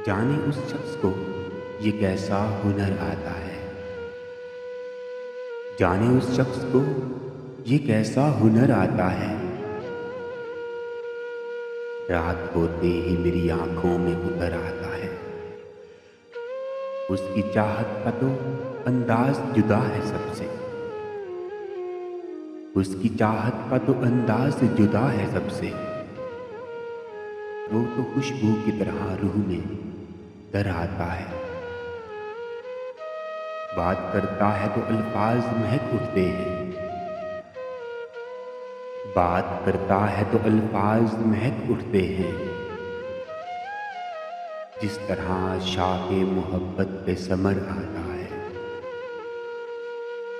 जाने उस शख्स को ये कैसा हुनर आता है। जाने उस शख्स को ये कैसा हुनर आता है। रात होते ही मेरी आंखों में उतर आता है। उसकी चाहत का तो अंदाज जुदा है सबसे। उसकी चाहत का तो अंदाज जुदा है सबसे। वो तो खुशबू की तरह रूह में दर आता है। बात करता है तो अल्फाज महक उठते हैं। बात करता है तो अल्फाज महक उठते हैं। जिस तरह शाके मोहब्बत पे समर आता है।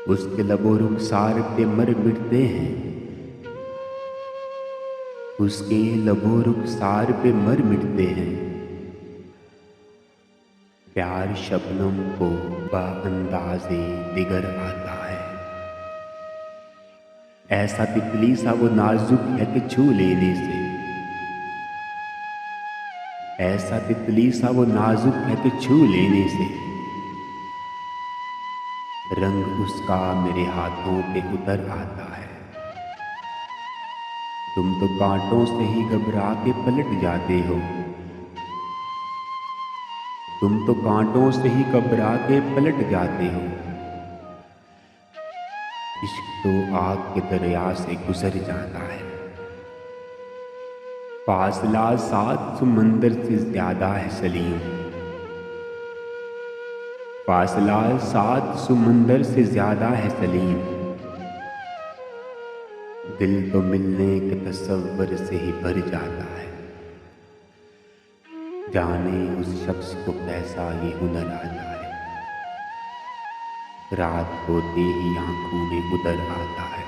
उसके लबो रुखसार पे मर मिटते हैं। उसके लबो रुखसार पे मर मिटते हैं। प्यार शबनम को बाअंदाज़े दिगर आता है। ऐसा तितली सा वो नाजुक है कि छू लेने से। ऐसा तितली सा वो नाजुक है कि छू लेने से रंग उसका मेरे हाथों पे उतर आता है। तुम तो कांटों से ही घबरा के पलट जाते हो। तुम तो कांटों से ही घबरा के पलट जाते हो। इश्क तो आग के दरिया से गुजर जाता है। फासला 7 समंदर से ज्यादा है सलीम। फासला 7 समंदर से ज्यादा है सलीम। दिल तो मिलने के तसव्वुर से ही भर जाता है। जाने उस शख्स को कैसा ये हुनर आता है। रात होते ही आंखों में उतर आता है।